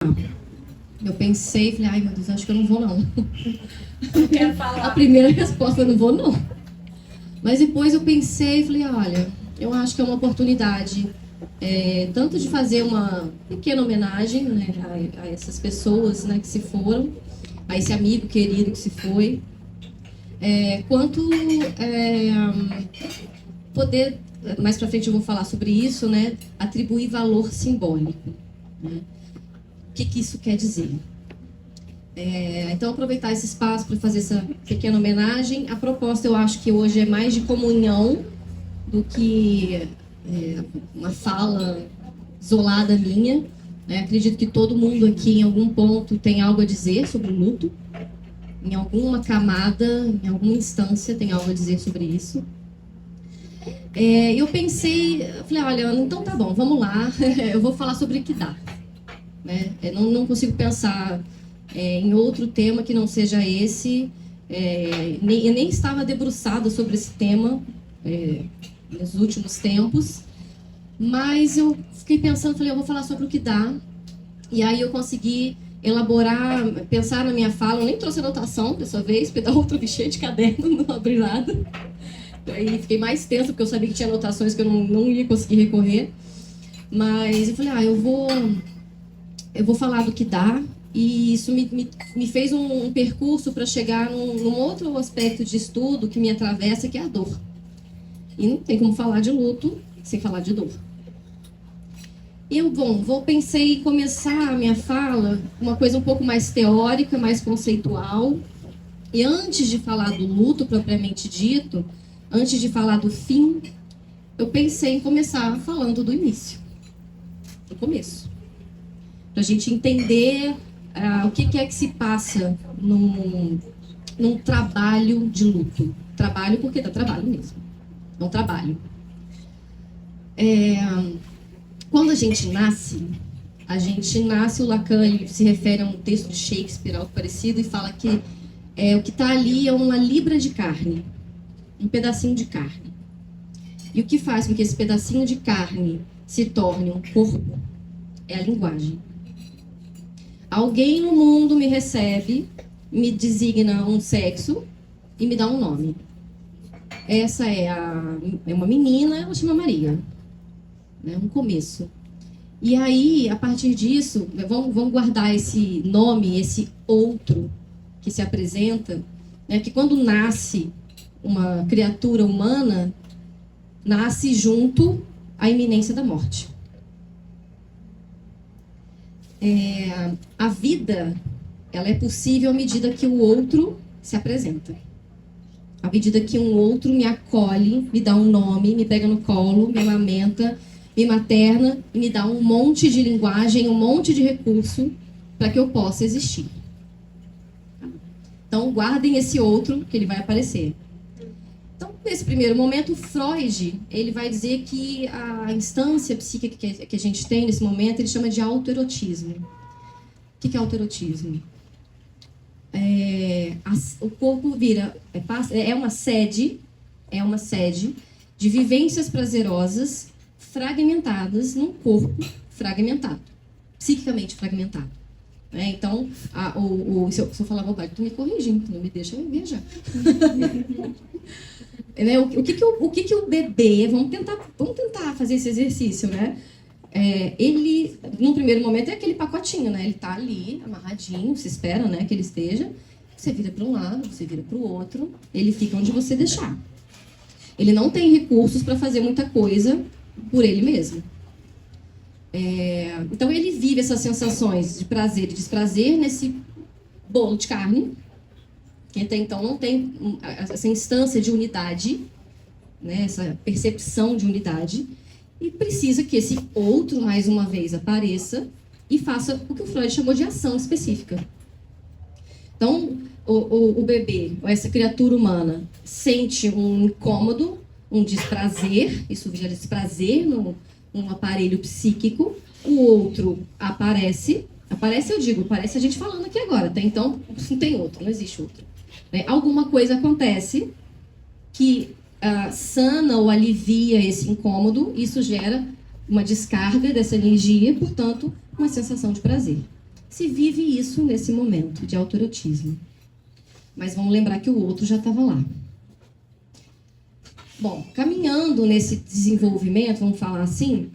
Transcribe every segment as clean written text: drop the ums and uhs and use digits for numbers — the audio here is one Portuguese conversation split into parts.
Eu pensei, falei, ai meu Deus, acho que eu não vou não. Não quero falar. A primeira resposta, eu não vou não. Mas depois eu pensei, falei, olha, eu acho que é uma oportunidade tanto de fazer uma pequena homenagem, né, a essas pessoas, né, que se foram, a esse amigo querido que se foi, quanto poder, mais pra frente eu vou falar sobre isso, né, atribuir valor simbólico. Né? O que isso quer dizer? Então, aproveitar esse espaço para fazer essa pequena homenagem. A proposta, eu acho que hoje é mais de comunhão do que uma fala isolada minha. Acredito que todo mundo aqui, em algum ponto, tem algo a dizer sobre o luto. Em alguma camada, em alguma instância, tem algo a dizer sobre isso. Eu pensei, falei, olha, então tá bom, vamos lá. Eu vou falar sobre o que dá. Né? Não consigo pensar em outro tema que não seja esse. Eu nem estava debruçada sobre esse tema nos últimos tempos, mas eu fiquei pensando, falei, eu vou falar sobre o que dá. E aí eu consegui elaborar, pensar na minha fala. Eu nem trouxe anotação dessa vez, porque da outra eu cheia de caderno, não abri nada. Aí fiquei mais tensa, porque eu sabia que tinha anotações que eu não ia conseguir recorrer. Mas eu falei, eu vou falar do que dá. E isso me fez um percurso para chegar num outro aspecto de estudo que me atravessa, que é a dor. E não tem como falar de luto sem falar de dor. E eu, pensei em começar a minha fala uma coisa um pouco mais teórica, mais conceitual. E antes de falar do luto propriamente dito, antes de falar do fim, eu pensei em começar falando do início. Do começo. Para a gente entender o que é que se passa num trabalho de luto. Trabalho porque dá trabalho mesmo. É um trabalho. Quando a gente nasce, o Lacan ele se refere a um texto de Shakespeare, algo parecido, e fala que o que está ali é uma libra de carne, um pedacinho de carne. E o que faz com que esse pedacinho de carne se torne um corpo é a linguagem. Alguém no mundo me recebe, me designa um sexo e me dá um nome. Essa é uma menina, ela chama Maria. Um começo. E aí, a partir disso, vamos guardar esse nome, esse outro que se apresenta, que quando nasce uma criatura humana, nasce junto à iminência da morte. A vida, ela é possível à medida que o outro se apresenta. À medida que um outro me acolhe, me dá um nome, me pega no colo, me amamenta, me materna e me dá um monte de linguagem, um monte de recurso para que eu possa existir. Então, guardem esse outro que ele vai aparecer. Então, nesse primeiro momento, Freud ele vai dizer que a instância psíquica que a gente tem nesse momento, ele chama de autoerotismo. O que é autoerotismo? O corpo é uma sede de vivências prazerosas fragmentadas num corpo fragmentado, psiquicamente fragmentado. Então, se eu falar bobagem, tu me corrigindo, não me deixa viajar. O que o bebê, vamos tentar fazer esse exercício, né? Ele, num primeiro momento, é aquele pacotinho, né? Ele tá ali, amarradinho, se espera, né, que ele esteja. Você vira para um lado, você vira para o outro, ele fica onde você deixar. Ele não tem recursos para fazer muita coisa por ele mesmo. Então, ele vive essas sensações de prazer e desprazer nesse bolo de carne, que até então não tem essa instância de unidade, né, essa percepção de unidade, e precisa que esse outro, mais uma vez, apareça e faça o que o Freud chamou de ação específica. Então, o bebê, ou essa criatura humana, sente um incômodo, um desprazer, isso gera desprazer num aparelho psíquico. O outro aparece, eu digo, parece a gente falando aqui agora, até então não tem outro, não existe outro. Alguma coisa acontece que sana ou alivia esse incômodo, isso gera uma descarga dessa energia, portanto, uma sensação de prazer. se vive isso nesse momento de autoerotismo. Mas vamos lembrar que o outro já estava lá. Bom, caminhando nesse desenvolvimento, vamos falar assim,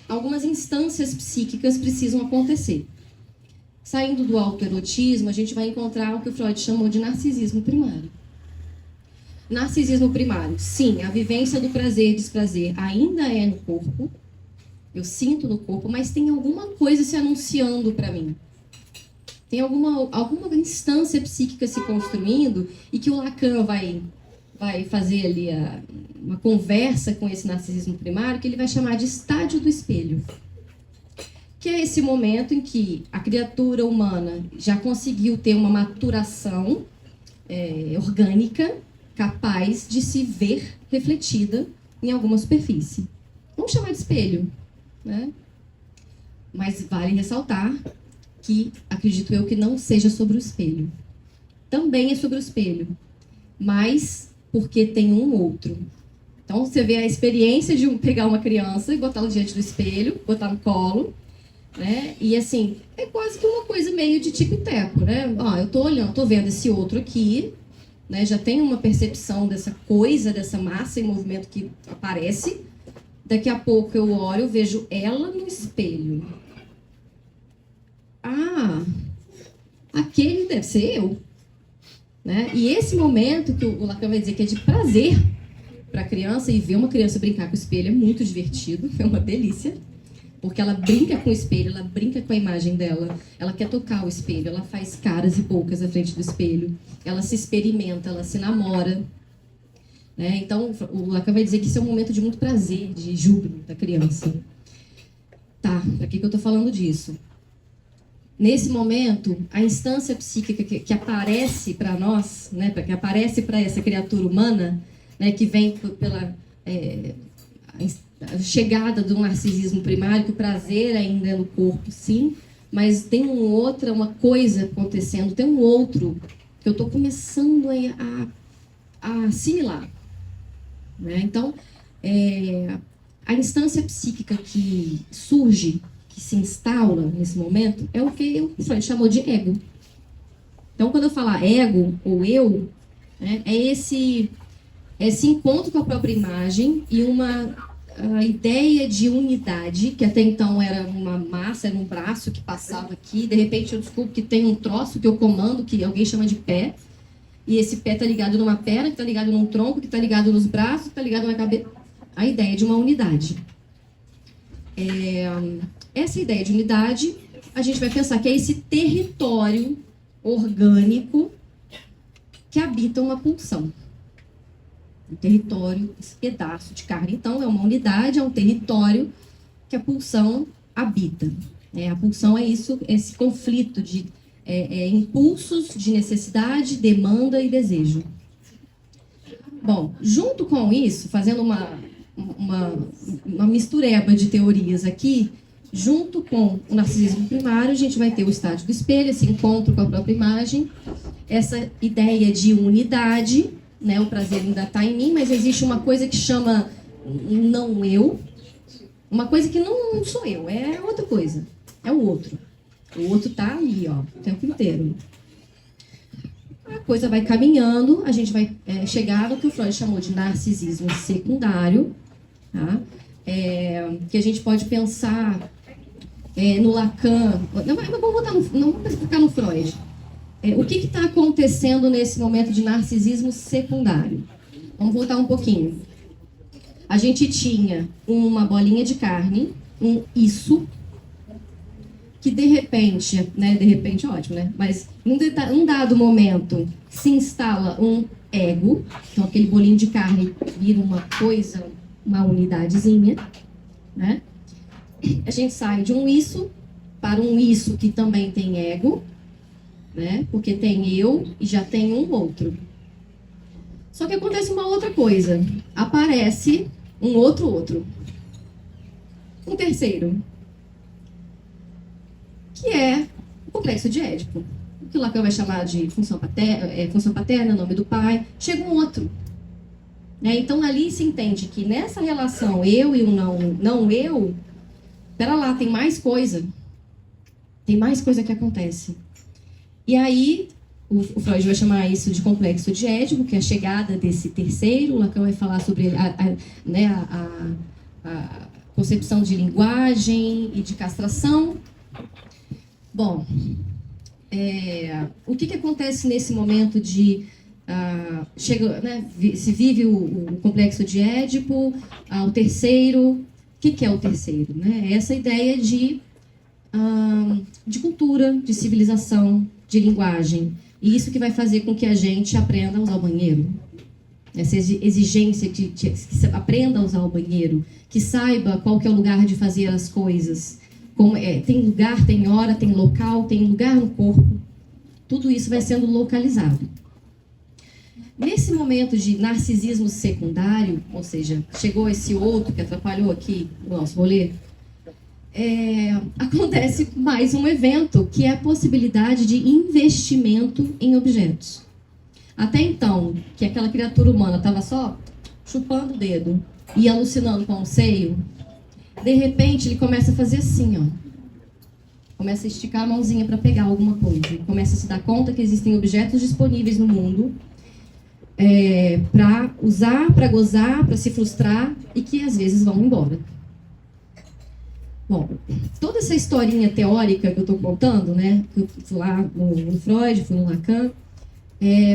algumas instâncias psíquicas precisam acontecer. Saindo do autoerotismo, a gente vai encontrar o que o Freud chamou de narcisismo primário. Narcisismo primário, sim, a vivência do prazer e desprazer ainda é no corpo, eu sinto no corpo, mas tem alguma coisa se anunciando para mim. Tem alguma instância psíquica se construindo e que o Lacan vai fazer ali uma conversa com esse narcisismo primário que ele vai chamar de estádio do espelho. Que é esse momento em que a criatura humana já conseguiu ter uma maturação orgânica capaz de se ver refletida em alguma superfície. Vamos chamar de espelho, né? Mas vale ressaltar que acredito eu que não seja sobre o espelho. Também é sobre o espelho, mas porque tem um outro. Então você vê a experiência de pegar uma criança e botá-la diante do espelho, botar no colo, né? E assim, é quase que uma coisa meio de tico e teco, né? Ó, eu tô olhando, tô vendo esse outro aqui, né? Já tenho uma percepção dessa coisa, dessa massa em movimento que aparece. Daqui a pouco eu olho, vejo ela no espelho. Ah, aquele deve ser eu. Né? E esse momento que o Lacan vai dizer que é de prazer para a criança, e ver uma criança brincar com o espelho é muito divertido, é uma delícia. Porque ela brinca com o espelho, ela brinca com a imagem dela, ela quer tocar o espelho, ela faz caras e bocas à frente do espelho, ela se experimenta, ela se namora. Né? Então, o Lacan vai dizer que isso é um momento de muito prazer, de júbilo da criança. Tá, para que eu estou falando disso? Nesse momento, a instância psíquica que aparece para nós, né, que aparece para essa criatura humana, né, que vem pela a chegada do narcisismo primário, que o prazer ainda é no corpo, sim, mas tem uma coisa acontecendo, tem um outro que eu estou começando a assimilar. Né? Então, a instância psíquica que surge, que se instala nesse momento, é o que o Freud chamou de ego. Então, quando eu falar ego ou eu, né, é esse encontro com a própria imagem e a ideia de unidade, que até então era uma massa, era um braço que passava aqui, de repente eu descubro que tem um troço que eu comando, que alguém chama de pé, e esse pé está ligado numa perna, que está ligado num tronco, que está ligado nos braços, que está ligado na cabeça. A ideia de uma unidade. Essa ideia de unidade, a gente vai pensar que é esse território orgânico que habita uma pulsão. Um território, esse pedaço de carne. Então, é uma unidade, é um território que a pulsão habita. A pulsão é isso, esse conflito de impulsos de necessidade, demanda e desejo. Bom, junto com isso, fazendo uma mistureba de teorias aqui, junto com o narcisismo primário, a gente vai ter o estádio do espelho, esse encontro com a própria imagem, essa ideia de unidade, né? O prazer ainda está em mim, mas existe uma coisa que chama não eu, uma coisa que não sou eu, é outra coisa, é o outro. O outro está ali, ó, o tempo inteiro. A coisa vai caminhando, a gente vai chegar no que o Freud chamou de narcisismo secundário, tá? Que a gente pode pensar no Lacan. Não vamos ficar no Freud. O que está acontecendo nesse momento de narcisismo secundário? Vamos voltar um pouquinho. A gente tinha uma bolinha de carne, um isso, que de repente, ótimo, né? Mas num dado momento se instala um ego, então aquele bolinho de carne vira uma coisa, uma unidadezinha, né? A gente sai de um isso para um isso que também tem ego, né? Porque tem eu e já tem um outro. Só que acontece uma outra coisa, aparece um outro, um terceiro, que é o complexo de Édipo, o que o Lacan vai chamar de função paterna, nome do pai. Chega um outro. Então, ali se entende que nessa relação eu e o não eu, pera lá, tem mais coisa. Tem mais coisa que acontece. E aí, o Freud vai chamar isso de complexo de Édipo, que é a chegada desse terceiro. O Lacan vai falar sobre a concepção de linguagem e de castração. Bom, o que acontece nesse momento de... se vive o complexo de Édipo, o terceiro... O que é o terceiro? Né? É essa ideia de cultura, de civilização, de linguagem. E isso que vai fazer com que a gente aprenda a usar o banheiro. Essa exigência que se aprenda a usar o banheiro, que saiba qual que é o lugar de fazer as coisas. Tem lugar, tem hora, tem local, tem lugar no corpo. Tudo isso vai sendo localizado. Nesse momento de narcisismo secundário, ou seja, chegou esse outro que atrapalhou aqui o nosso rolê, acontece mais um evento, que é a possibilidade de investimento em objetos. Até então, que aquela criatura humana estava só chupando o dedo e alucinando com o seio, de repente ele começa a fazer assim, ó. Começa a esticar a mãozinha para pegar alguma coisa. Começa a se dar conta que existem objetos disponíveis no mundo para usar, para gozar, para se frustrar e que às vezes vão embora. Bom, toda essa historinha teórica que eu estou contando, né, que eu fui lá no Freud, fui no Lacan,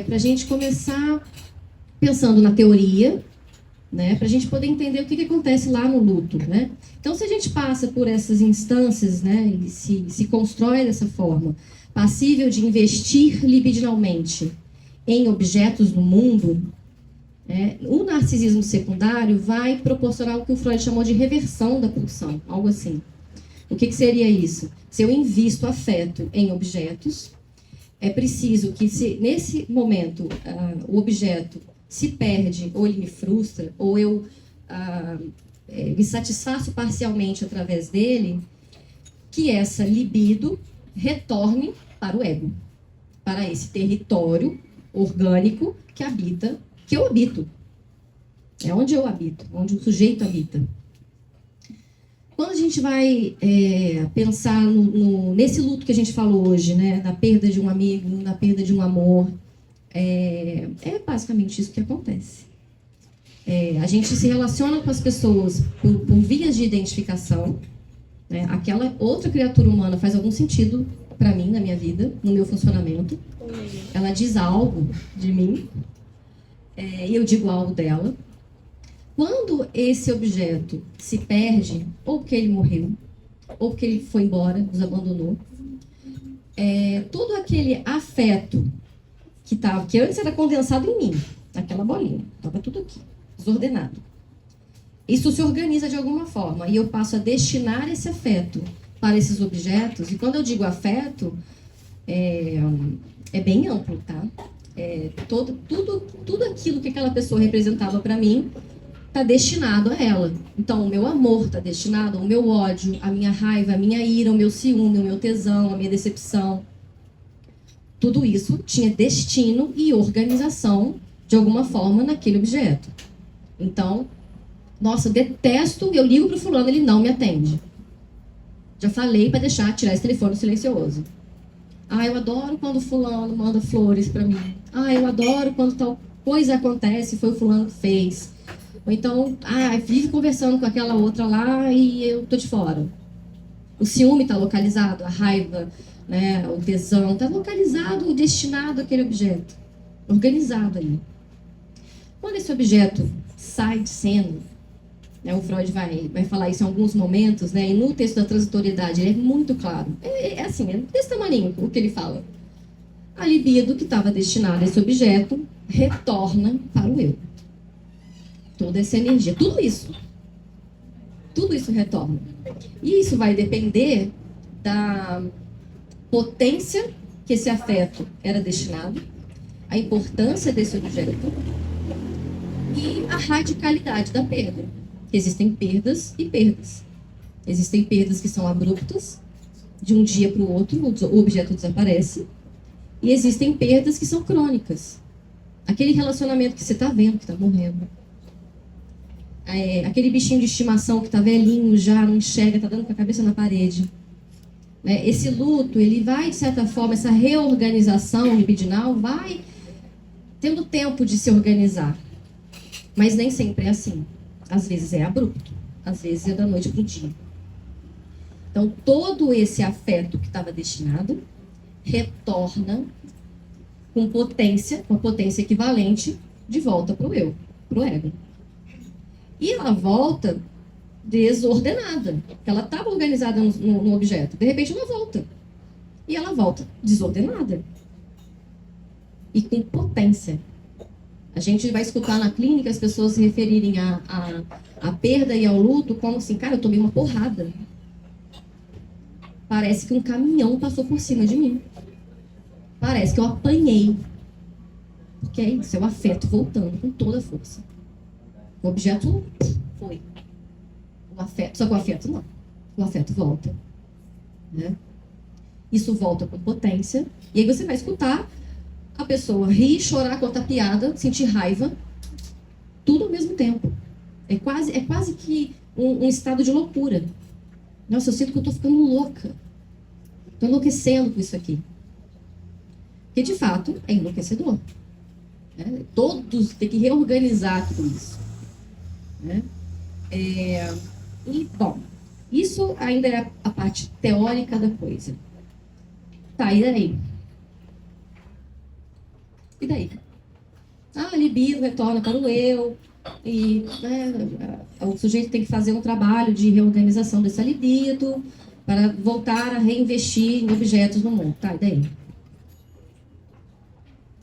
para a gente começar pensando na teoria, né, para a gente poder entender o que acontece lá no luto, né? Então, se a gente passa por essas instâncias, né, e se constrói dessa forma, passível de investir libidinalmente em objetos no mundo, o narcisismo secundário vai proporcionar o que o Freud chamou de reversão da pulsão, algo assim. O que seria isso? Se eu invisto afeto em objetos, é preciso que, se nesse momento o objeto se perde, ou ele me frustra, ou eu me satisfaço parcialmente através dele, que essa libido retorne para o ego, para esse território orgânico que eu habito. É onde eu habito, onde o sujeito habita. Quando a gente vai pensar nesse luto que a gente falou hoje, né, da perda de um amigo, da perda de um amor, é basicamente isso que acontece. A gente se relaciona com as pessoas por vias de identificação, né? Aquela outra criatura humana faz algum sentido para mim, na minha vida, no meu funcionamento. Ela diz algo de mim, e eu digo algo dela. Quando esse objeto se perde, ou porque ele morreu, ou porque ele foi embora, nos abandonou, todo aquele afeto que antes era condensado em mim, naquela bolinha, estava tudo aqui, desordenado. Isso se organiza de alguma forma, e eu passo a destinar esse afeto para esses objetos. E quando eu digo afeto, é bem amplo, tá? Tudo aquilo que aquela pessoa representava para mim está destinado a ela. Então, o meu amor está destinado ao meu ódio, a minha raiva, a minha ira, o meu ciúme, o meu tesão, a minha decepção. Tudo isso tinha destino e organização, de alguma forma, naquele objeto. Então, nossa, eu detesto, eu ligo pro fulano, ele não me atende. Já falei para tirar esse telefone silencioso. Eu adoro quando o fulano manda flores para mim. Eu adoro quando tal coisa acontece, foi o fulano que fez. Ou então, vive conversando com aquela outra lá e eu tô de fora. O ciúme está localizado, a raiva, né, o tesão, está localizado, destinado àquele objeto. Organizado ali. Quando esse objeto sai de cena, né, o Freud vai falar isso em alguns momentos, né, e no texto da transitoriedade ele é muito claro. É desse tamaninho o que ele fala. A libido que estava destinada a esse objeto retorna para o eu. Toda essa energia, tudo isso retorna. E isso vai depender da potência que esse afeto era destinado, a importância desse objeto e a radicalidade da perda. Existem perdas e perdas. Existem perdas que são abruptas, de um dia para o outro, o objeto desaparece. E existem perdas que são crônicas. Aquele relacionamento que você está vendo, que está morrendo. Aquele bichinho de estimação que está velhinho já, não enxerga, está dando com a cabeça na parede. né? Esse luto, ele vai, de certa forma, essa reorganização libidinal vai tendo tempo de se organizar. Mas nem sempre é assim. Às vezes é abrupto, às vezes é da noite para o dia. Então, todo esse afeto que estava destinado retorna com uma potência equivalente, de volta para o eu, para o ego. E ela volta desordenada, porque ela estava organizada no objeto. De repente, ela volta. E ela volta desordenada. E com potência. A gente vai escutar na clínica as pessoas se referirem à perda e ao luto como assim, cara, eu tomei uma porrada. Parece que um caminhão passou por cima de mim. Parece que eu apanhei. Porque é isso, é o afeto voltando com toda a força. O objeto foi. O afeto, só que o afeto não. O afeto volta. Né? Isso volta com potência. E aí você vai escutar a pessoa rir, chorar, contar piada, sentir raiva, tudo ao mesmo tempo. É quase que um estado de loucura. Nossa, eu sinto que eu tô ficando louca. Tô enlouquecendo com isso aqui. Porque, de fato, é enlouquecedor. Né? Todos têm que reorganizar tudo isso. Né? E, bom, isso ainda é a parte teórica da coisa. Tá, e daí? E daí? A libido retorna para o eu, e né, o sujeito tem que fazer um trabalho de reorganização dessa libido para voltar a reinvestir em objetos no mundo. Tá, e daí?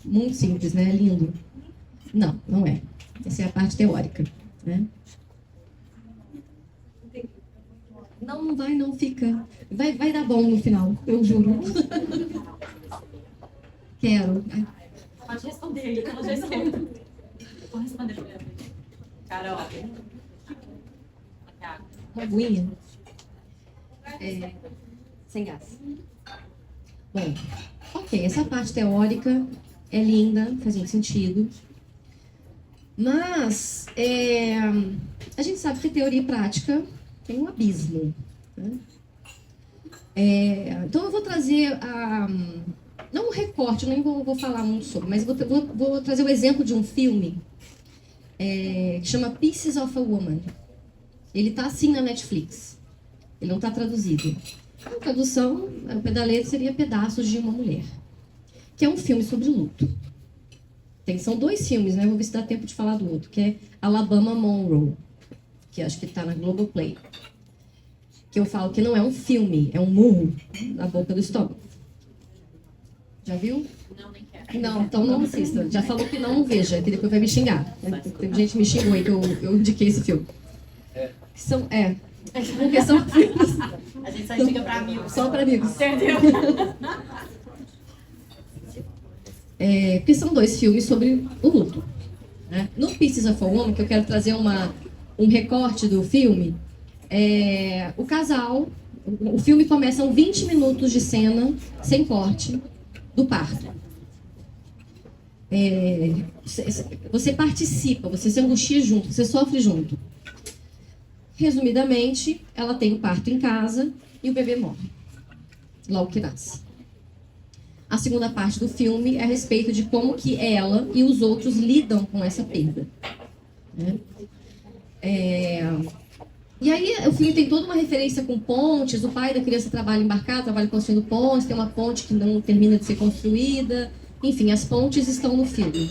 Muito simples, né? Lindo. Não, não é. Essa é a parte teórica. Né? Não vai, não fica. Vai dar bom no final, eu juro. Quero. Pode responder, pode responder. Vou responder primeiro. Carol. Uma aguinha. Sem gás. Bom, ok, essa parte teórica é linda, faz muito sentido. Mas a gente sabe que a teoria e prática tem um abismo. Né? Então eu vou trazer não um recorte, nem vou falar muito sobre, mas vou trazer o exemplo de um filme que chama Pieces of a Woman. Ele está assim na Netflix. Ele não está traduzido. A tradução, o pé da letra, seria Pedaços de uma Mulher, que é um filme sobre luto. São 2 filmes, né? Vou ver se dá tempo de falar do outro, que é Alabama Monroe, que acho que está na Globoplay. Que eu falo que não é um filme, é um murro na boca do estômago. Já viu? Não, nem quero. Não, então não assista. Já falou que não veja, que depois vai me xingar. Tem gente que me xingou aí que eu indiquei esse filme. Porque são filmes. A gente só indica pra amigos. Só para amigos. Entendeu? Porque são 2 filmes sobre o luto. Né? No Pieces of a Woman, que eu quero trazer um recorte do filme, o casal, o filme começa com 20 minutos de cena, sem corte, do parto. Você participa, você se angustia junto, você sofre junto. Resumidamente, ela tem o parto em casa e o bebê morre logo que nasce. A segunda parte do filme é a respeito de como que ela e os outros lidam com essa perda. Né? E aí o filme tem toda uma referência com pontes, o pai da criança trabalha embarcado, trabalha construindo pontes, tem uma ponte que não termina de ser construída, enfim, as pontes estão no filme.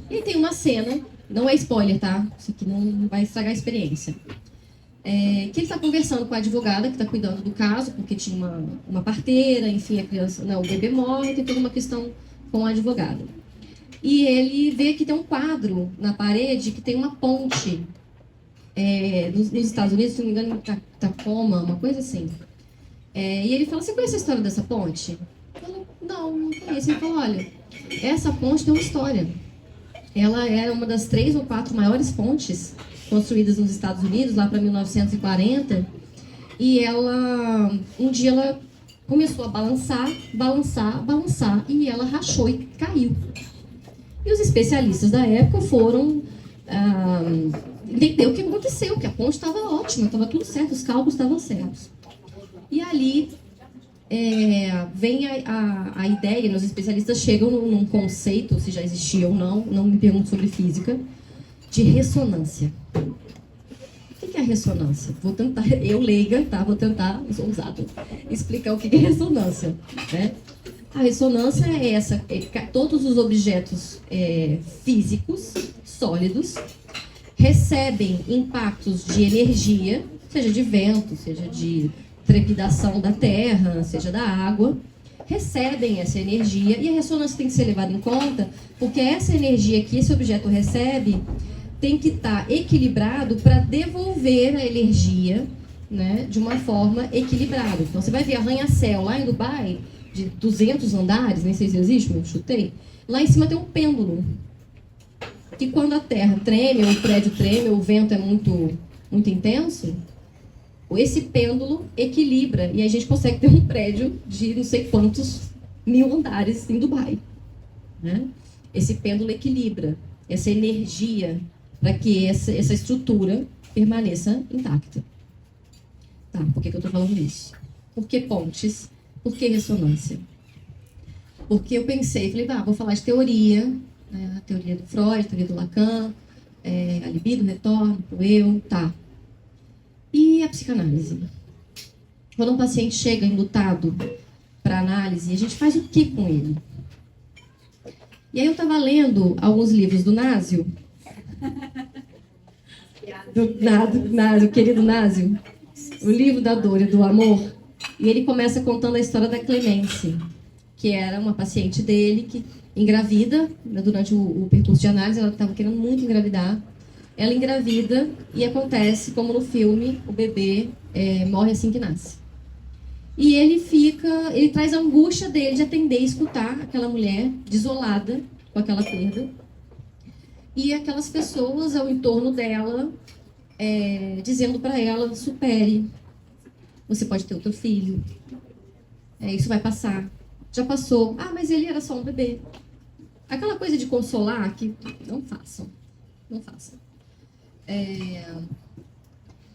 E tem uma cena, não é spoiler, tá? Isso aqui não vai estragar a experiência. Que ele está conversando com a advogada que está cuidando do caso, porque tinha uma parteira, enfim, a criança, não, o bebê morre, tem toda uma questão com a advogada. E ele vê que tem um quadro na parede que tem uma ponte. Nos Estados Unidos, se não me engano, em Tacoma, uma coisa assim. E ele fala, você conhece a história dessa ponte? Eu falo, não conheço. Ele falou, olha, essa ponte tem uma história. Ela era uma das 3 ou 4 maiores pontes construídas nos Estados Unidos, lá para 1940. E um dia ela começou a balançar, e ela rachou e caiu. E os especialistas da época foram entender o que aconteceu, que a ponte estava ótima, estava tudo certo, os cálculos estavam certos. E ali vem a ideia, os especialistas chegam num conceito, se já existia ou não me pergunto sobre física, de ressonância. O que é ressonância? Vou tentar, eu leiga, tá? Vou tentar, sou ousado, explicar o que é ressonância, né? A ressonância é todos os objetos físicos, sólidos, recebem impactos de energia, seja de vento, seja de trepidação da terra, seja da água, recebem essa energia e a ressonância tem que ser levada em conta porque essa energia que esse objeto recebe tem que estar equilibrado para devolver a energia, né, de uma forma equilibrada. Então você vai ver arranha-céu lá em Dubai, de 200 andares, nem sei se existe, eu chutei, lá em cima tem um pêndulo. Que quando a terra treme, ou o prédio treme, ou o vento é muito, muito intenso, esse pêndulo equilibra e a gente consegue ter um prédio de não sei quantos mil andares em Dubai, né? Esse pêndulo equilibra essa energia para que essa estrutura permaneça intacta. Tá, por que eu estou falando isso? Por que pontes? Por que ressonância? Porque eu pensei, falei, vou falar de teoria, né? A teoria do Freud, a teoria do Lacan, a libido, o retorno, o eu, tá. E a psicanálise? Quando um paciente chega enlutado para análise, a gente faz o que com ele? E aí eu estava lendo alguns livros do Násio, do querido Násio, o livro da dor e do amor, e ele começa contando a história da Clemence, que era uma paciente dele que engravida, né, durante o percurso de análise, ela estava querendo muito engravidar. Ela engravida e acontece, como no filme, o bebê morre assim que nasce. E ele traz a angústia dele de atender e escutar aquela mulher desolada com aquela perda. E aquelas pessoas ao entorno dela dizendo para ela, supere, você pode ter outro filho, isso vai passar. Já passou. Ah, mas ele era só um bebê. Aquela coisa de consolar que não façam. Não façam.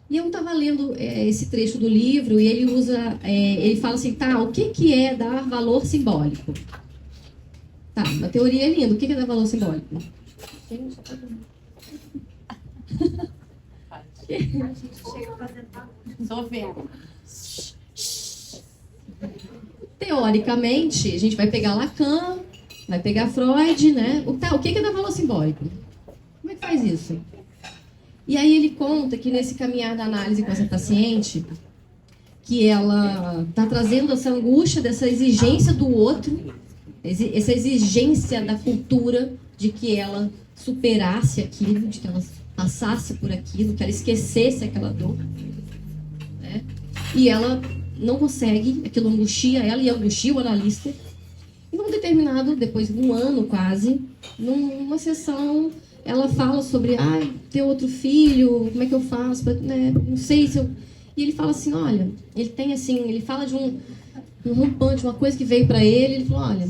E eu estava lendo esse trecho do livro e ele fala assim, tá, o que é dar valor simbólico? Tá, na teoria é lindo, o que é dar valor simbólico? Só vendo. Teoricamente, a gente vai pegar Lacan, vai pegar Freud, né? O que é dar valor simbólico? Como é que faz isso? E aí ele conta que nesse caminhar da análise com essa paciente, que ela está trazendo essa angústia, dessa exigência do outro, essa exigência da cultura de que ela superasse aquilo, de que ela passasse por aquilo, que ela esquecesse aquela dor, né? E ela não consegue, aquilo angustia ela e angustia o analista. E num determinado, depois de um ano quase, numa sessão, ela fala sobre, ter outro filho, como é que eu faço, né? Não sei se eu... E ele fala assim, olha, ele tem assim, ele fala de um rompante, uma coisa que veio para ele falou, olha,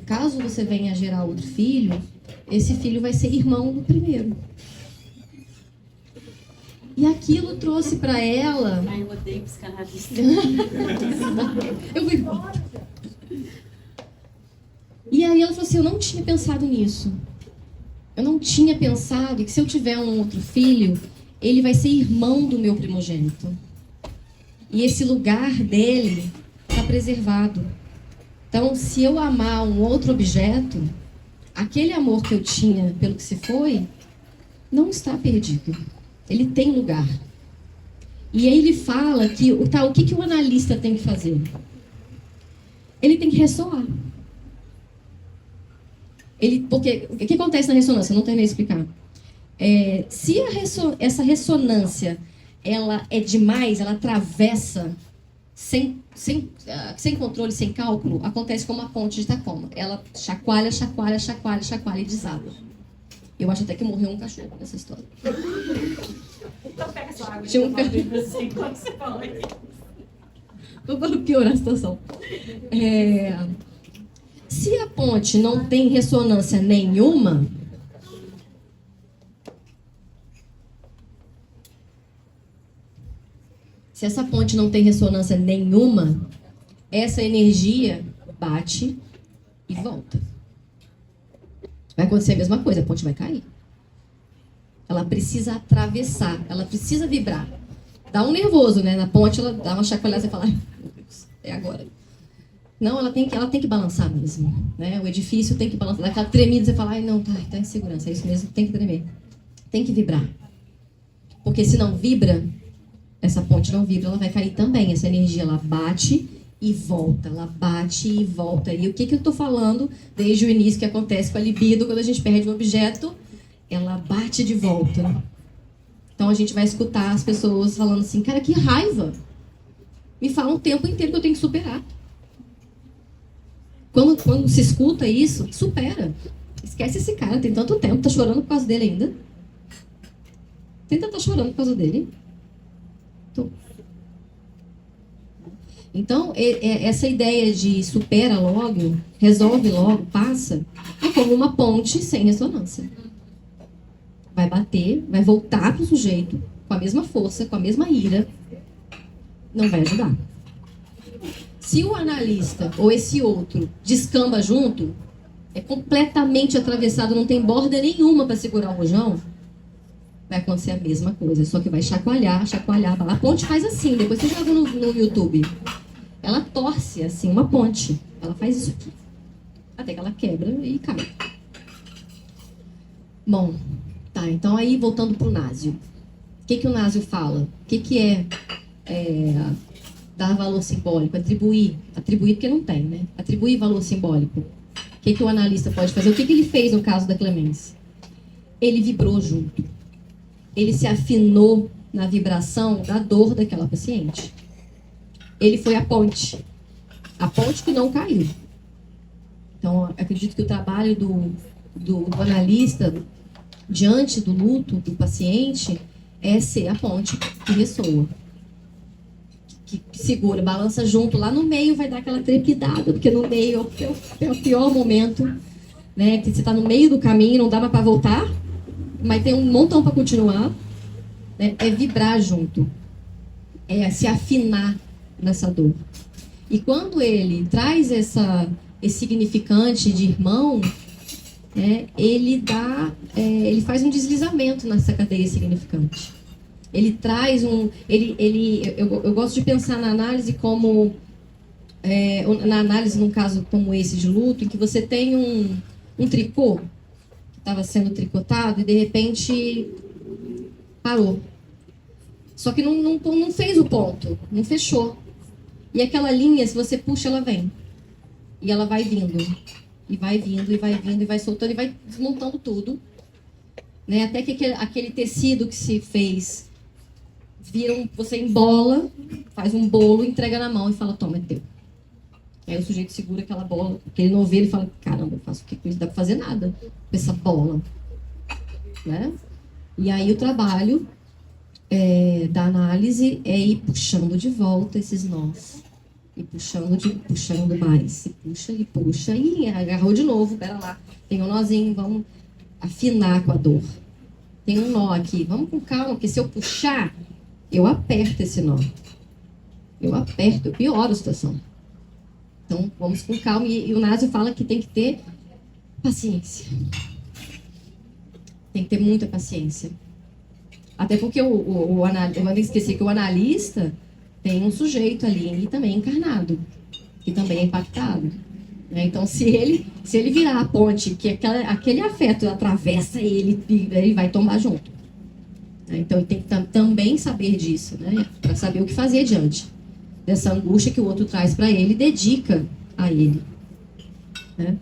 caso você venha a gerar outro filho, esse filho vai ser irmão do primeiro. E aquilo trouxe para ela... Ai, eu odeio psicanalista. Eu vou embora. E aí ela falou assim, eu não tinha pensado nisso. Eu não tinha pensado que se eu tiver um outro filho, ele vai ser irmão do meu primogênito. E esse lugar dele está preservado. Então, se eu amar um outro objeto, aquele amor que eu tinha pelo que se foi, não está perdido. Ele tem lugar. E aí ele fala que o que o analista tem que fazer? Ele tem que ressoar. Porque o que acontece na ressonância? Eu não terminei de explicar. Se essa ressonância ela é demais, ela atravessa sem controle, sem cálculo, acontece como a ponte de Tacoma. Ela chacoalha, chacoalha, chacoalha, chacoalha e desaba. Eu acho até que morreu um cachorro nessa história. Então pega sua água Tinha um assim, quando você falou aí. Vamos piorar a situação. Se a ponte não tem ressonância nenhuma, Se essa ponte não tem ressonância nenhuma, essa energia bate e volta. Vai acontecer a mesma coisa, a ponte vai cair. Ela precisa atravessar, ela precisa vibrar. Dá um nervoso, né? Na ponte, ela dá uma chacoalhada e fala, ai, meu Deus, é agora. Não, ela tem que balançar mesmo, né? O edifício tem que balançar. Dá aquela tremida, você fala, ai, não, tá em segurança, é isso mesmo, tem que tremer. Tem que vibrar. Porque se não vibra, essa ponte não vibra, ela vai cair também. Essa energia, ela bate e volta, ela bate e volta. E o que eu tô falando desde o início que acontece com a libido, quando a gente perde um objeto, ela bate de volta. Então a gente vai escutar as pessoas falando assim, cara, que raiva. Me fala um tempo inteiro que eu tenho que superar. Quando se escuta isso, supera. Esquece esse cara, tem tanto tempo, tá chorando por causa dele ainda. Tenta estar chorando por causa dele. Então, essa ideia de supera logo, resolve logo, passa, é como uma ponte sem ressonância. Vai bater, vai voltar para o sujeito com a mesma força, com a mesma ira, não vai ajudar. Se o analista ou esse outro descamba junto, é completamente atravessado, não tem borda nenhuma para segurar o rojão, vai acontecer a mesma coisa, só que vai chacoalhar, chacoalhar. A ponte faz assim, depois você joga no YouTube. Ela torce assim, uma ponte. Ela faz isso aqui. Até que ela quebra e cai. Bom, tá, então aí voltando pro Násio. O que o Násio fala? O que é dar valor simbólico? Atribuir porque não tem, né? Atribuir valor simbólico. O que o analista pode fazer? O que ele fez no caso da Clemence? Ele vibrou junto. Ele se afinou na vibração da dor daquela paciente. Ele foi a ponte que não caiu. Então, acredito que o trabalho do analista diante do luto do paciente é ser a ponte que ressoa, que segura, balança junto. Lá no meio vai dar aquela trepidada, porque no meio é o pior momento, né? Que você está no meio do caminho, não dá mais para voltar, mas tem um montão para continuar, né? É vibrar junto, é se afinar nessa dor. E quando ele traz esse significante de irmão, ele faz um deslizamento nessa cadeia significante. Ele traz eu gosto de pensar na análise como na análise num caso como esse de luto, em que você tem um tricô que estava sendo tricotado e de repente parou. Só que não fez o ponto, não fechou. E aquela linha, se você puxa, ela vem. E ela vai vindo. E vai vindo, e vai vindo, e vai soltando, e vai desmontando tudo. Né? Até que aquele tecido que se fez, você embola, faz um bolo, entrega na mão e fala, toma, é teu. Aí o sujeito segura aquela bola, aquele novelo e fala, caramba, eu faço o que com isso? Não dá pra fazer nada com essa bola. Né? E aí o trabalho da análise é ir puxando de volta esses nós. E puxando mais. E puxa, e agarrou de novo, pera lá. Tem um nozinho, vamos afinar com a dor. Tem um nó aqui, vamos com calma, porque se eu puxar, eu aperto esse nó. Eu pioro a situação. Então, vamos com calma. E o Násio fala que tem que ter paciência. Tem que ter muita paciência. Até porque eu não esqueci que o analista tem um sujeito ali também encarnado, que também é impactado. Né? Então, se ele virar a ponte, que aquele afeto atravessa ele vai tombar junto. Né? Então, ele tem que também saber disso, né? Para saber o que fazer diante dessa angústia que o outro traz para ele e dedica a ele. Né?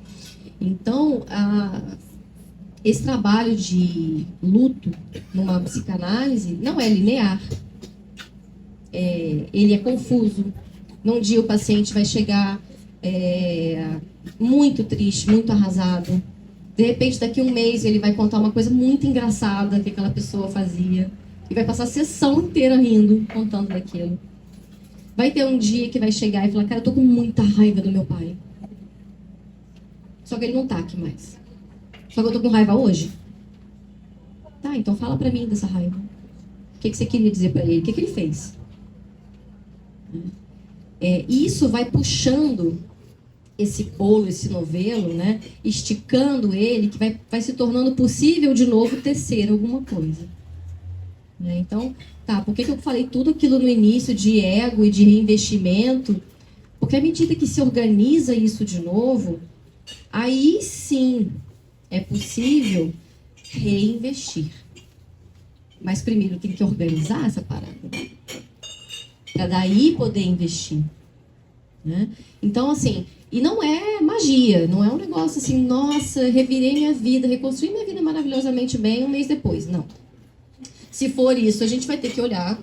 Então, esse trabalho de luto numa psicanálise não é linear. Ele é confuso. Num dia o paciente vai chegar muito triste, muito arrasado. De repente, daqui a um mês, ele vai contar uma coisa muito engraçada que aquela pessoa fazia. E vai passar a sessão inteira rindo, contando daquilo. Vai ter um dia que vai chegar e falar, cara, eu tô com muita raiva do meu pai. Só que ele não tá aqui mais. Só que eu tô com raiva hoje. Tá, então fala pra mim dessa raiva. O que você queria dizer pra ele? O que ele fez? Isso vai puxando esse bolo, esse novelo, né? Esticando ele, que vai se tornando possível de novo tecer alguma coisa. Então, por que eu falei tudo aquilo no início de ego e de reinvestimento? Porque à medida que se organiza isso de novo, aí sim é possível reinvestir. Mas primeiro tem que organizar essa parada, para daí poder investir. Né? Então, assim, e não é magia, não é um negócio assim, nossa, revirei minha vida, reconstruí minha vida maravilhosamente bem um mês depois. Não. Se for isso, a gente vai ter que olhar.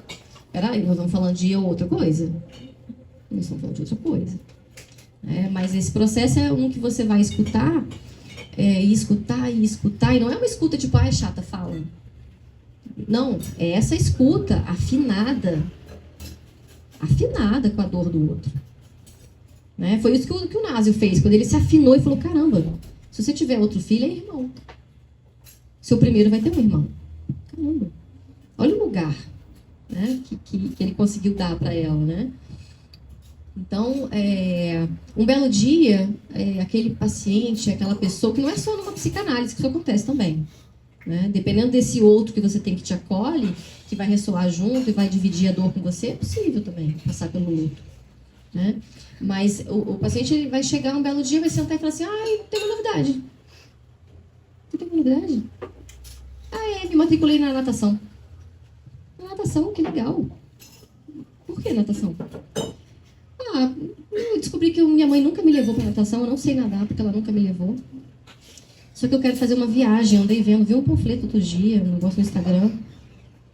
Peraí, nós estamos falando de outra coisa. Nós estamos falando de outra coisa. Mas esse processo é um que você vai escutar, e escutar, e não é uma escuta tipo, é chata, fala. Não, é essa escuta afinada com a dor do outro. Foi isso que o Násio fez, quando ele se afinou e falou, caramba, se você tiver outro filho, é irmão. Seu primeiro vai ter um irmão. Caramba. Olha o lugar, né, que ele conseguiu dar para ela, né? Então, um belo dia, aquele paciente, aquela pessoa, que não é só numa psicanálise que isso acontece também, né? Dependendo desse outro que você tem que te acolhe, que vai ressoar junto e vai dividir a dor com você, é possível também passar pelo luto, né? Mas o paciente ele vai chegar um belo dia, vai sentar e falar assim, tem uma novidade. Não tem uma novidade? Me matriculei na natação. Natação, que legal. Por que natação? Eu descobri que minha mãe nunca me levou para natação, eu não sei nadar porque ela nunca me levou. Só que eu quero fazer uma viagem, andei vendo, vi um panfleto outro dia, um negócio no Instagram,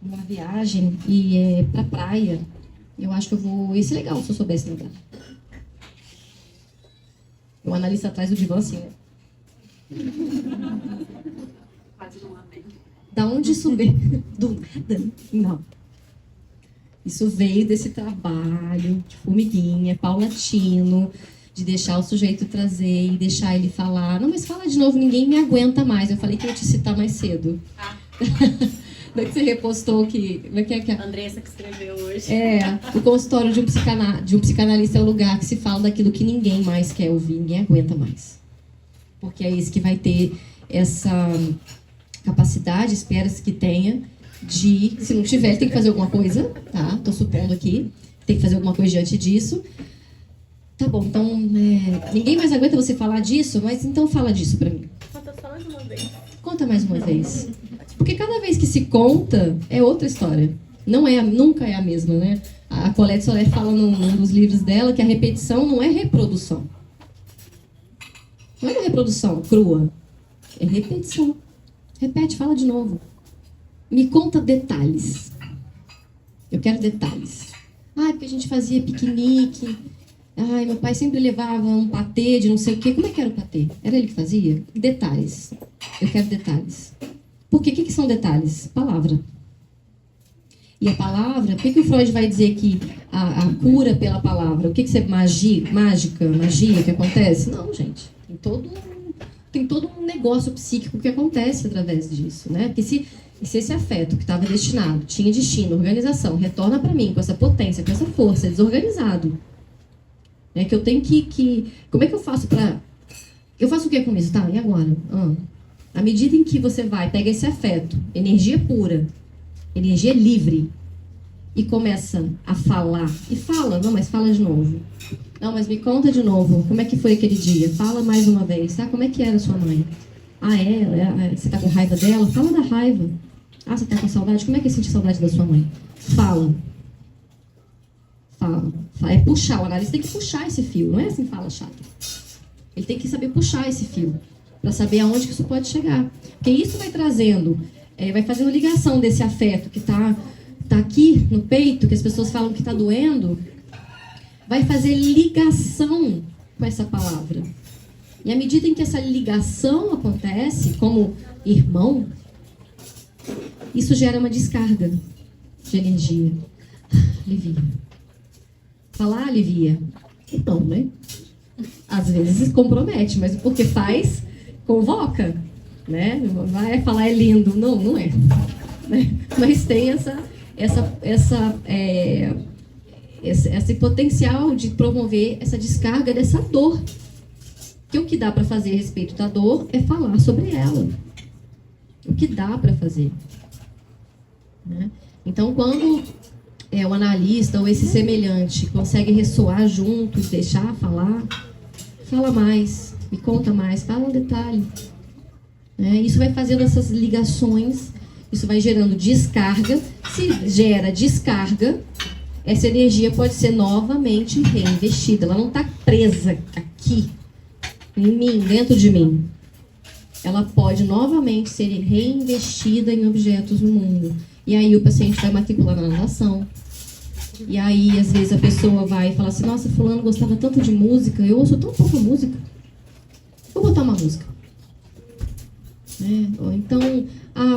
uma viagem e pra praia. Eu acho que eu vou... Ia ser legal se eu soubesse nadar. O analista atrás do divã assim, né? Quase não amei. Da onde isso veio? Do nada? Não. Isso veio desse trabalho de formiguinha, paulatino, de deixar o sujeito trazer e deixar ele falar. Não, mas fala de novo, ninguém me aguenta mais. Eu falei que eu ia te citar mais cedo. Daí que você repostou que... A Andressa que escreveu hoje. O consultório de um psicanalista é o lugar que se fala daquilo que ninguém mais quer ouvir, ninguém aguenta mais. Porque é esse que vai ter essa capacidade, espera-se que tenha, de, se não tiver, tem que fazer alguma coisa, tá? Tô supondo aqui, tem que fazer alguma coisa diante disso. Tá bom, então, ninguém mais aguenta você falar disso, mas então fala disso pra mim. Conta só mais uma vez. Conta mais uma vez. Porque cada vez que se conta, é outra história. Nunca é a mesma, né? A Colette Solé fala num dos livros dela que a repetição não é reprodução. Não é uma reprodução crua. É repetição. Repete, fala de novo. Me conta detalhes. Eu quero detalhes. Porque a gente fazia piquenique. Meu pai sempre levava um patê de não sei o quê. Como é que era o patê? Era ele que fazia? Detalhes. Eu quero detalhes. Por quê? O que são detalhes? Palavra. E a palavra, por que o Freud vai dizer que a cura pela palavra? O que é magia que acontece? Não, gente. Tem todo um negócio psíquico que acontece através disso, né? Porque se esse afeto que estava destinado, tinha destino, organização, retorna para mim com essa potência, com essa força, desorganizado, que eu tenho que... Como é que eu faço para... Eu faço o que com isso? Tá, e agora? À medida em que você pega esse afeto, energia pura, energia livre, e começa a falar, e fala, não, mas fala de novo. Não, mas me conta de novo, como é que foi aquele dia? Fala mais uma vez, tá? Como é que era a sua mãe? Você tá com raiva dela? Fala da raiva. Você tá com saudade? Como é que é sentir saudade da sua mãe? Fala. É puxar, o analista tem que puxar esse fio, não é assim fala chato. Ele tem que saber puxar esse fio, para saber aonde que isso pode chegar. Porque isso vai trazendo, vai fazendo ligação desse afeto que tá aqui no peito, que as pessoas falam que tá doendo, vai fazer ligação com essa palavra. E à medida em que essa ligação acontece, como irmão, isso gera uma descarga de energia. Alivia. Falar alivia? Não, né? Às vezes compromete, mas porque faz, convoca, né? Vai falar é lindo. Não é. Né? Mas tem esse potencial de promover essa descarga dessa dor. Que o que dá para fazer a respeito da dor é falar sobre ela. O que dá para fazer. Né? Então, quando o analista ou esse semelhante consegue ressoar junto, deixar falar, fala mais, me conta mais, fala um detalhe. Né? Isso vai fazendo essas ligações, isso vai gerando descarga. Se gera descarga, essa energia pode ser novamente reinvestida. Ela não está presa aqui, em mim, dentro de mim. Ela pode novamente ser reinvestida em objetos no mundo. E aí o paciente vai matricular na natação. E aí, às vezes, a pessoa vai falar assim, nossa, fulano gostava tanto de música, eu ouço tão pouca música. Vou botar uma música. Ou então,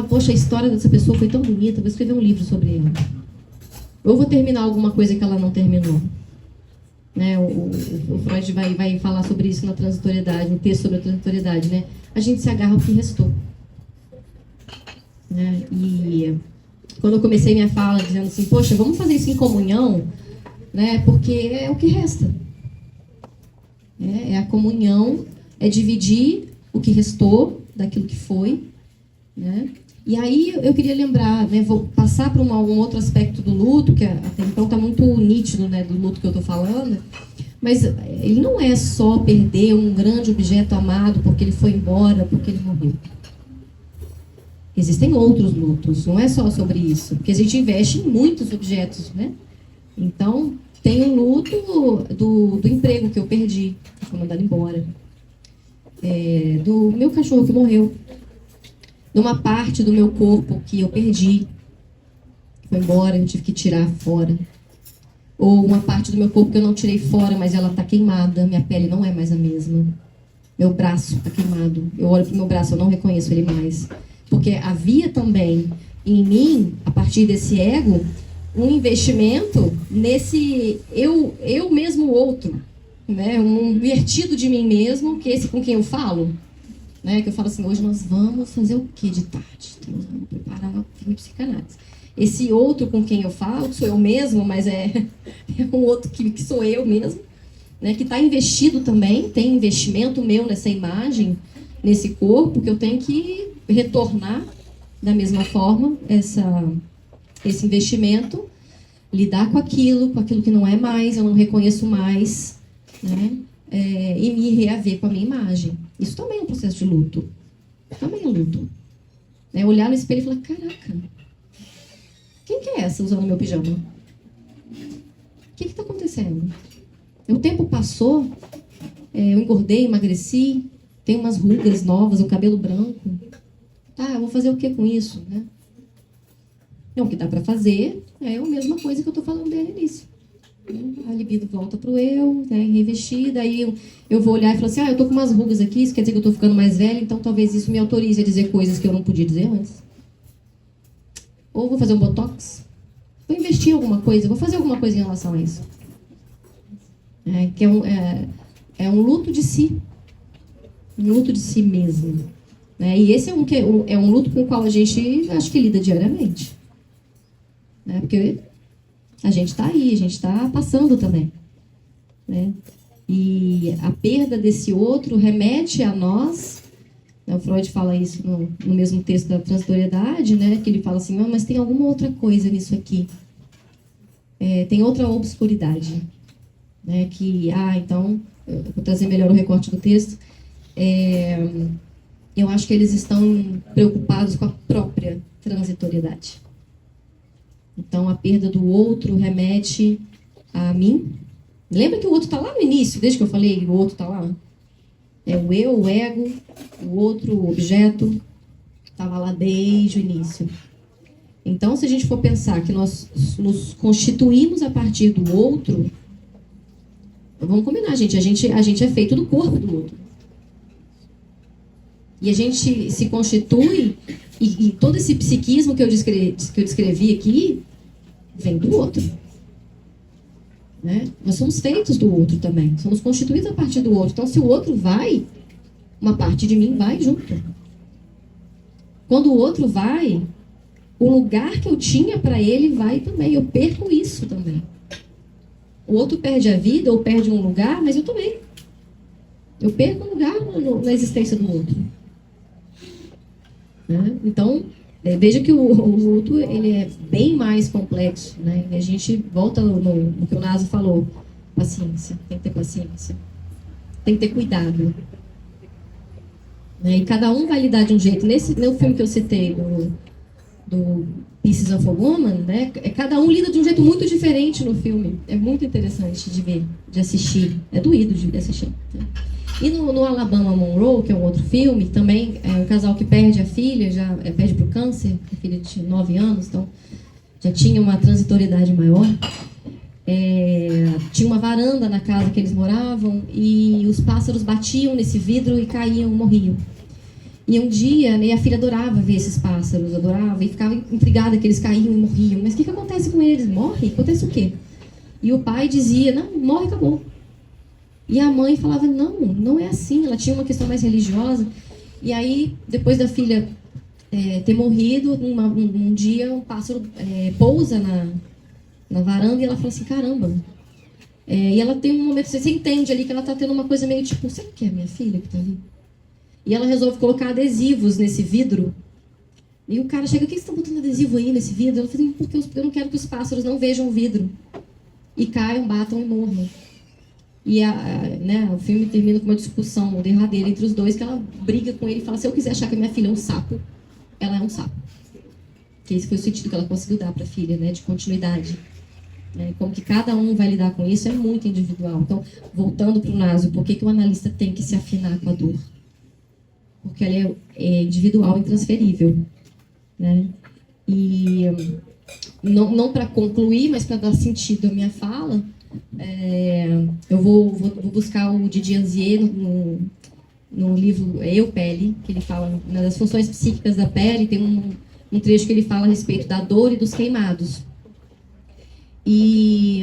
poxa, a história dessa pessoa foi tão bonita, vou escrever um livro sobre ela. Ou vou terminar alguma coisa que ela não terminou. Né? O Freud vai falar sobre isso na transitoriedade, no texto sobre a transitoriedade. Né? A gente se agarra ao que restou. Né? E quando eu comecei minha fala dizendo assim, poxa, vamos fazer isso em comunhão, né? Porque é o que resta. É a comunhão, é dividir o que restou daquilo que foi. Né? E aí eu queria lembrar, né, vou passar para um outro aspecto do luto, que até então está muito nítido, né, do luto que eu estou falando, mas ele não é só perder um grande objeto amado porque ele foi embora, porque ele morreu. Existem outros lutos, não é só sobre isso, porque a gente investe em muitos objetos, né? Então, tem um luto do emprego que eu perdi, que foi mandado embora, do meu cachorro que morreu, de uma parte do meu corpo que eu perdi, foi embora, eu tive que tirar fora. Ou uma parte do meu corpo que eu não tirei fora, mas ela está queimada, minha pele não é mais a mesma. Meu braço está queimado, eu olho para o meu braço, eu não reconheço ele mais. Porque havia também em mim, a partir desse ego, um investimento nesse eu mesmo outro. Né? Um vertido de mim mesmo, que é esse com quem eu falo. Né, que eu falo assim, hoje nós vamos fazer o que de tarde? Então, nós vamos preparar uma psicanálise. Esse outro com quem eu falo, sou eu mesmo, mas é um outro que sou eu mesmo, né, que está investido também, tem investimento meu nessa imagem, nesse corpo, que eu tenho que retornar da mesma forma esse investimento, lidar com aquilo que não é mais, eu não reconheço mais, né? E me reaver com a minha imagem. Isso também é um processo de luto. Também é luto. Olhar no espelho e falar, caraca, quem que é essa usando meu pijama? O que está acontecendo? O tempo passou, eu engordei, emagreci, tenho umas rugas novas, o cabelo branco. Tá, eu vou fazer o que com isso? Né? O que dá para fazer é a mesma coisa que eu estou falando desde o início. A libido volta pro eu, né, revestida, aí eu vou olhar e falar assim, eu tô com umas rugas aqui, isso quer dizer que eu tô ficando mais velha, então talvez isso me autorize a dizer coisas que eu não podia dizer antes. Ou vou fazer um botox, vou investir em alguma coisa, vou fazer alguma coisa em relação a isso. Que é um luto de si, um luto de si mesmo. Né? E esse é um luto com o qual a gente, acho que lida diariamente. Né? Porque a gente está aí, a gente está passando também. Né? E a perda desse outro remete a nós, né? O Freud fala isso no mesmo texto da transitoriedade, né? Que ele fala assim, mas tem alguma outra coisa nisso aqui. Tem outra obscuridade. Né? Que, então, eu vou trazer melhor o recorte do texto. Eu acho que eles estão preocupados com a própria transitoriedade. Então, a perda do outro remete a mim. Lembra que o outro está lá no início, desde que eu falei, o outro está lá? É o eu, o ego, o outro, o objeto, estava lá desde o início. Então, se a gente for pensar que nós nos constituímos a partir do outro, vamos combinar, gente, a gente é feito do corpo do outro. E a gente se constitui, e todo esse psiquismo que eu descrevi aqui, vem do outro. Né? Nós somos feitos do outro também. Somos constituídos a partir do outro. Então, se o outro vai, uma parte de mim vai junto. Quando o outro vai, o lugar que eu tinha para ele vai também. Eu perco isso também. O outro perde a vida ou perde um lugar, mas eu também. Eu perco um lugar na existência do outro. Né? Então, veja que o luto ele é bem mais complexo. Né? E a gente volta no que o Naso falou. Paciência, tem que ter paciência. Tem que ter cuidado. Né? E cada um vai lidar de um jeito. No filme que eu citei, do Pieces of a Woman, né? Cada um lida de um jeito muito diferente no filme. É muito interessante de ver, de assistir. É doído de assistir. Né? E no Alabama Monroe, que é um outro filme, também é um casal que perde a filha, perde para o câncer, a filha tinha 9 anos, então já tinha uma transitoriedade maior. Tinha uma varanda na casa que eles moravam e os pássaros batiam nesse vidro e caíam, morriam. E um dia, né, a filha adorava ver esses pássaros, adorava, e ficava intrigada que eles caíam e morriam. Mas o que acontece com eles? Morre? Acontece o quê? E o pai dizia, não, morre, acabou. E a mãe falava, não é assim. Ela tinha uma questão mais religiosa. E aí, depois da filha ter morrido, um dia um pássaro pousa na varanda e ela fala assim, caramba. E ela tem um momento, você entende ali que ela está tendo uma coisa meio tipo, será que é a minha filha que está ali? E ela resolve colocar adesivos nesse vidro. E o cara chega, o que você está botando adesivo aí nesse vidro? Ela fala, porque eu não quero que os pássaros não vejam o vidro. E caiam, batam e morram. E o filme termina com uma discussão derradeira entre os dois, que ela briga com ele e fala, se eu quiser achar que a minha filha é um sapo, ela é um sapo. Que esse foi o sentido que ela conseguiu dar para a filha, né, de continuidade. Como que cada um vai lidar com isso é muito individual. Então, voltando para o Naso, por que o analista tem que se afinar com a dor? Porque ela é individual e intransferível. Né? E não para concluir, mas para dar sentido à minha fala, eu vou buscar o Didier Anzier no livro Eu, Pele, que ele fala das funções psíquicas da pele, tem um trecho que ele fala a respeito da dor e dos queimados. E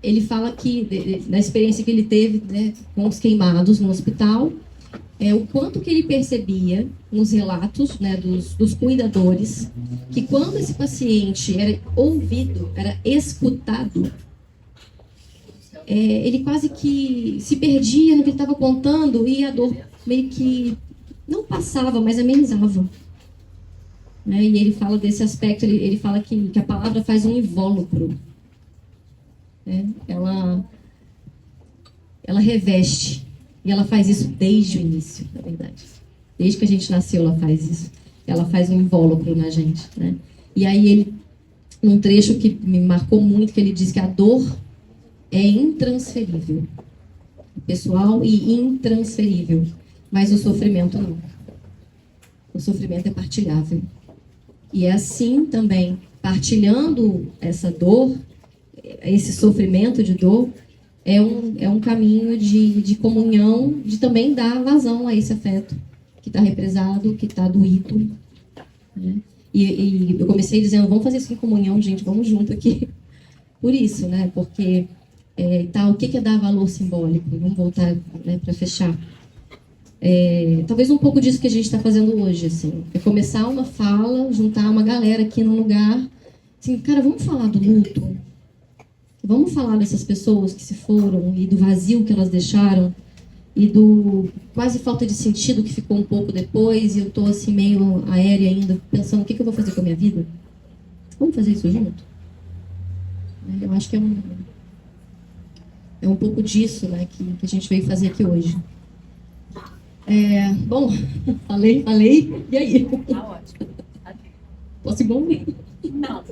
ele fala que, da experiência que ele teve, né, com os queimados no hospital, o quanto que ele percebia nos relatos, né, dos cuidadores, que quando esse paciente era ouvido, era escutado, ele quase que se perdia no que ele estava contando e a dor meio que não passava, mas amenizava. Né? E ele fala desse aspecto, ele fala que a palavra faz um invólucro. Né? Ela reveste. E ela faz isso desde o início, na verdade. Desde que a gente nasceu, ela faz isso. Ela faz um invólucro na gente. Né? E aí ele, num trecho que me marcou muito, que ele diz que a dor é intransferível. Pessoal e intransferível. Mas o sofrimento não. O sofrimento é partilhável. E é assim também, partilhando essa dor, esse sofrimento de dor, é um caminho de comunhão, de também dar vazão a esse afeto que está represado, que está doído. Né? E eu comecei dizendo, vamos fazer isso em comunhão, gente, vamos junto aqui. Por isso, né? Porque o que é dar valor simbólico? Vamos voltar, né, para fechar. Talvez um pouco disso que a gente está fazendo hoje, assim. É começar uma fala, juntar uma galera aqui num lugar. Assim, cara, vamos falar do luto. Vamos falar dessas pessoas que se foram e do vazio que elas deixaram e do quase falta de sentido que ficou um pouco depois e eu estou assim meio aérea ainda, pensando o que eu vou fazer com a minha vida. Vamos fazer isso junto? Eu acho que é um pouco disso, né, que a gente veio fazer aqui hoje. Bom, falei, e aí? Tá ótimo. Posso ir bom? Não.